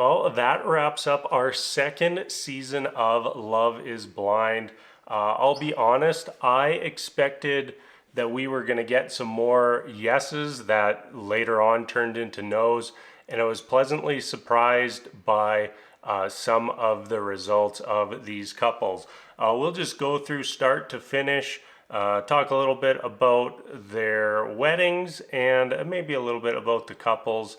Well, that wraps up our second season of Love is Blind. I'll be honest, I expected that we were going to get some more yeses that later on turned into nos, and I was pleasantly surprised by some of the results of these couples. We'll just go through start to finish. Talk a little bit about their weddings and maybe a little bit about the couples.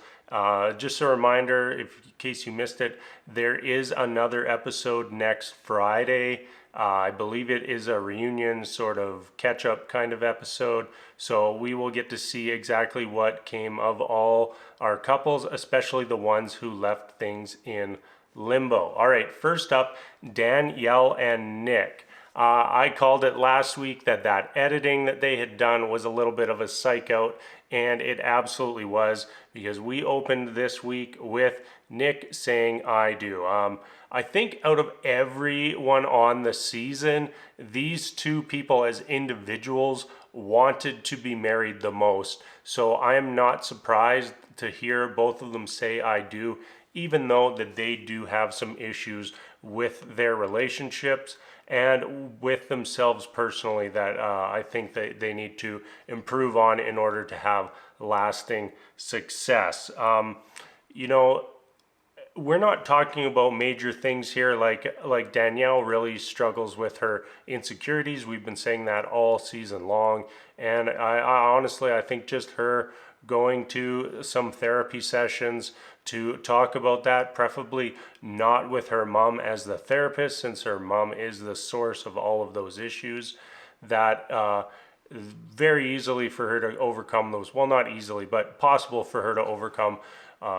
Just a reminder, in case you missed it, there is another episode next Friday. I believe it is a reunion sort of catch up kind of episode. So we will get to see exactly what came of all our couples, especially the ones who left things in limbo. All right, first up, Danielle and Nick. I called it last week that editing that they had done was a little bit of a psych out, and it absolutely was, because we opened this week with Nick saying I do. I think out of everyone on the season, these two people as individuals wanted to be married the most. So I am not surprised to hear both of them say I do, even though that they do have some issues with their relationships and with themselves personally that I think that they need to improve on in order to have lasting success. You know, we're not talking about major things here, like Danielle really struggles with her insecurities. We've been saying that all season long, and I honestly, I think just her going to some therapy sessions to talk about that, preferably not with her mom as the therapist, since her mom is the source of all of those issues, that very easily for her to overcome those, well, not easily, but possible for her to overcome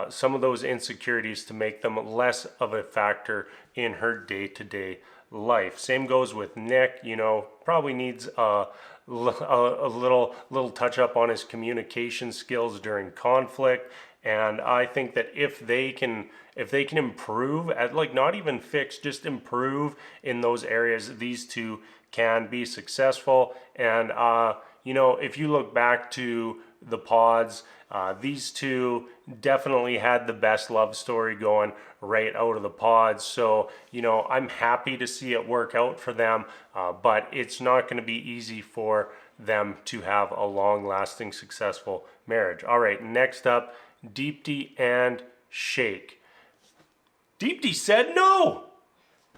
some of those insecurities to make them less of a factor in her day-to-day life. Same goes with Nick. You know, probably needs a little touch up on his communication skills during conflict. And I think that if they can improve at, like, not even fix, just improve in those areas, these two can be successful. And you know, if you look back to the pods, these two definitely had the best love story going right out of the pods. So, you know, I'm happy to see it work out for them, but it's not going to be easy for them to have a long-lasting, successful marriage. All right, next up, Deepti and Shake. Deepti said no.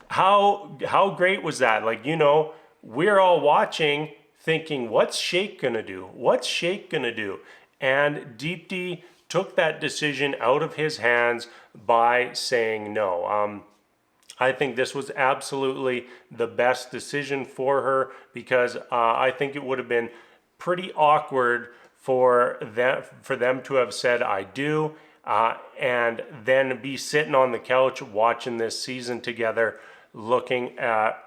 How great was that? Like, you know, we're all watching thinking, what's Shake gonna do? What's Shake gonna do? And Deepti took that decision out of his hands by saying no. I think this was absolutely the best decision for her, because I think it would have been pretty awkward for them to have said I do, and then be sitting on the couch watching this season together, looking at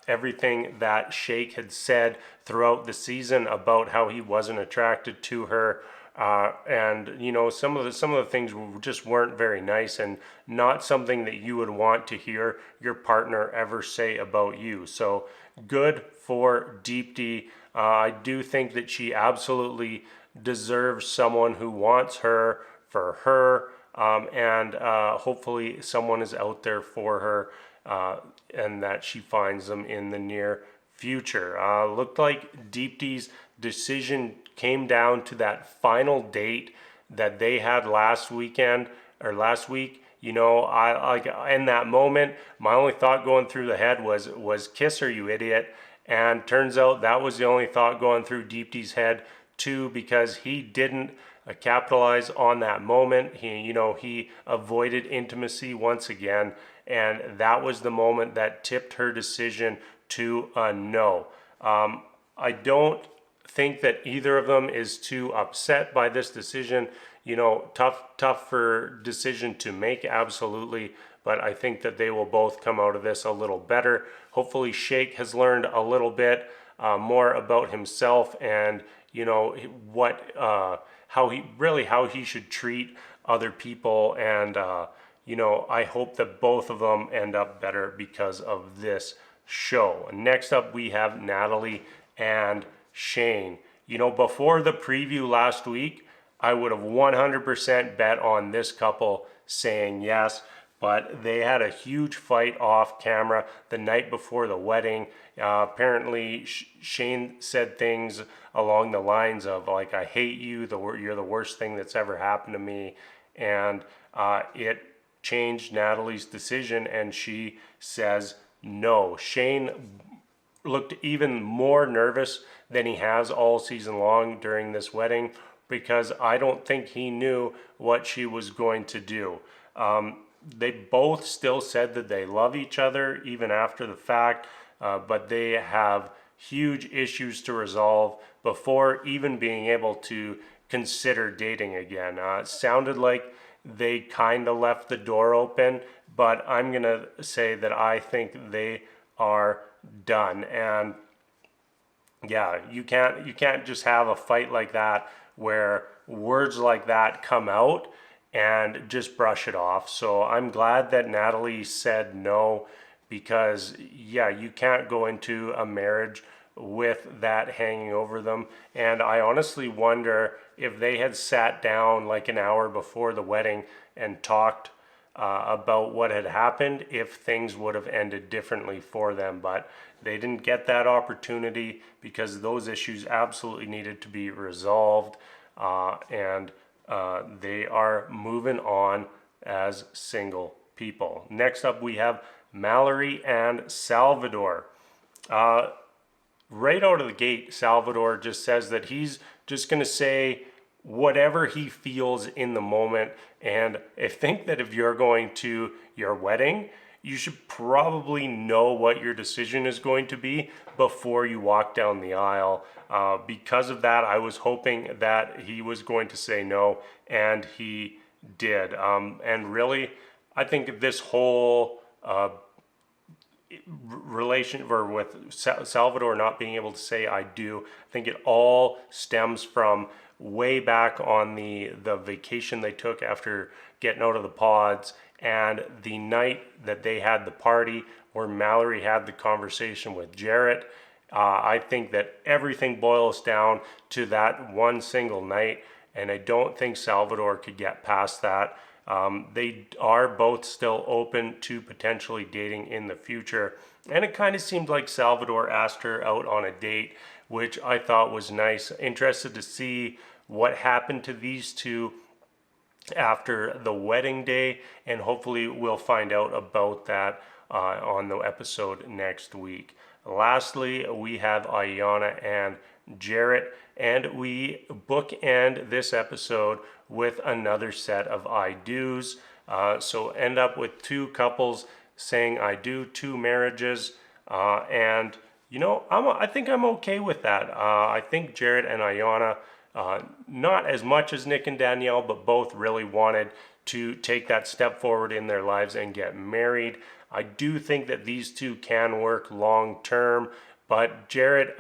everything that Shake had said throughout the season about how he wasn't attracted to her. And you know, some of the things just weren't very nice, and not something that you would want to hear your partner ever say about you. So good for Deepti. I do think that she absolutely deserves someone who wants her for her, and hopefully someone is out there for her, and that she finds them in the near future. Looked like Deepti's decision came down to that final date that they had last week. You know, I like, in that moment, my only thought going through the head was kiss her, you idiot. And turns out that was the only thought going through Deepti's head too, because he didn't capitalize on that moment. He avoided intimacy once again, and that was the moment that tipped her decision to a no. I don't think that either of them is too upset by this decision. You know, tough for decision to make, absolutely, but I think that they will both come out of this a little better. Hopefully Shake has learned a little bit more about himself, and you know how he should treat other people, and you know, I hope that both of them end up better because of this show. Next up, we have Natalie and Shane. You know, before the preview last week, I would have 100% bet on this couple saying yes, but they had a huge fight off camera the night before the wedding. Apparently, Shane said things along the lines of like, "I hate you. You're the worst thing that's ever happened to me," and it changed Natalie's decision, and she says no. Shane looked even more nervous than he has all season long during this wedding because I don't think he knew what she was going to do. They both still said that they love each other even after the fact, but they have huge issues to resolve before even being able to consider dating again. It sounded like they kind of left the door open, but I'm going to say that I think they are done. And yeah, you can't just have a fight like that where words like that come out and just brush it off. So I'm glad that Natalie said no, because yeah, you can't go into a marriage with that hanging over them. And I honestly wonder if they had sat down like an hour before the wedding and talked about what had happened, if things would have ended differently for them. But they didn't get that opportunity because those issues absolutely needed to be resolved. And they are moving on as single people. Next up, we have Mallory and Salvador. Right out of the gate, Salvador just says that he's just going to say whatever he feels in the moment. And I think that if you're going to your wedding, you should probably know what your decision is going to be before you walk down the aisle. Because of that, I was hoping that he was going to say no, and he did. And really, I think this whole relation or with Salvador not being able to say I do, I think it all stems from way back on the vacation they took after getting out of the pods, and the night that they had the party where Mallory had the conversation with Jarrett. I think that everything boils down to that one single night, and I don't think Salvador could get past that. They are both still open to potentially dating in the future. And it kind of seemed like Salvador asked her out on a date, which I thought was nice. Interested to see what happened to these two after the wedding day, and hopefully we'll find out about that on the episode next week. Lastly, we have Iyanna and Jarrett, and we bookend this episode with another set of I do's. So end up with two couples saying I do, two marriages, and you know, I think I'm okay with that. I think Jarrett and Iyanna, not as much as Nick and Danielle, but both really wanted to take that step forward in their lives and get married. I do think that these two can work long term, but Jarrett,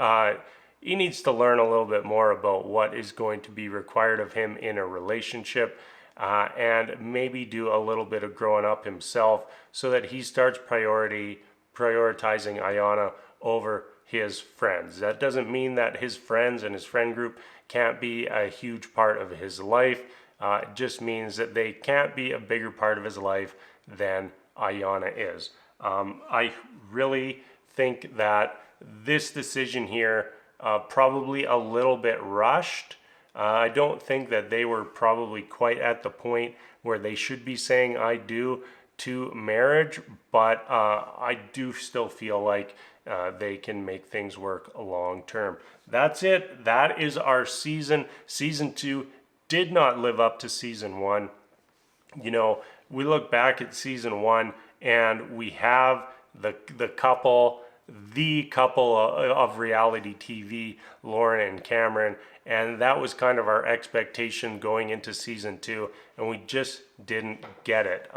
he needs to learn a little bit more about what is going to be required of him in a relationship, and maybe do a little bit of growing up himself so that he starts prioritizing Iyanna over his friends. That doesn't mean that his friends and his friend group can't be a huge part of his life. It just means that they can't be a bigger part of his life than Iyanna is. I really think that this decision here probably a little bit rushed. I don't think that they were probably quite at the point where they should be saying I do to marriage, but I do still feel like they can make things work long term. That's it. That is our season. Season 2 did not live up to season 1. You know, we look back at season 1 and we have the couple of reality TV, Lauren and Cameron, and that was kind of our expectation going into season 2, and we just didn't get it.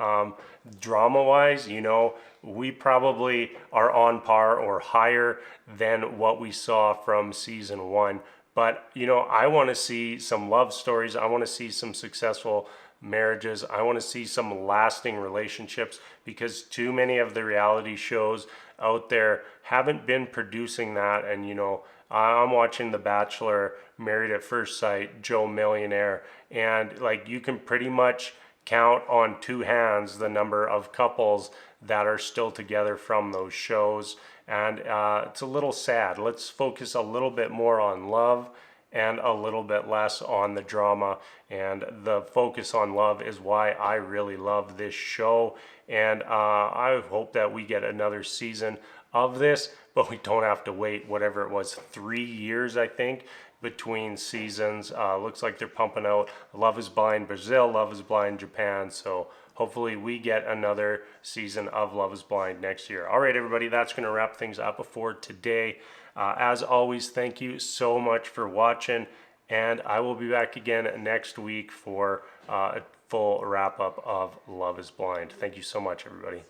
Drama wise, you know, we probably are on par or higher than what we saw from season 1. But, you know, I want to see some love stories. I want to see some successful marriages. I want to see some lasting relationships, because too many of the reality shows out there haven't been producing that. And, you know, I'm watching The Bachelor, Married at First Sight, Joe Millionaire, and like you can pretty much count on two hands the number of couples that are still together from those shows. And it's a little sad. Let's focus a little bit more on love and a little bit less on the drama. And the focus on love is why I really love this show. And I hope that we get another season of this, but we don't have to wait whatever it was, 3 years, I think, between seasons. Looks like they're pumping out Love is Blind Brazil, Love is Blind Japan. So hopefully we get another season of Love is Blind next year. All right, everybody, that's going to wrap things up for today. As always, thank you so much for watching, and I will be back again next week for a full wrap up of Love is Blind. Thank you so much, everybody.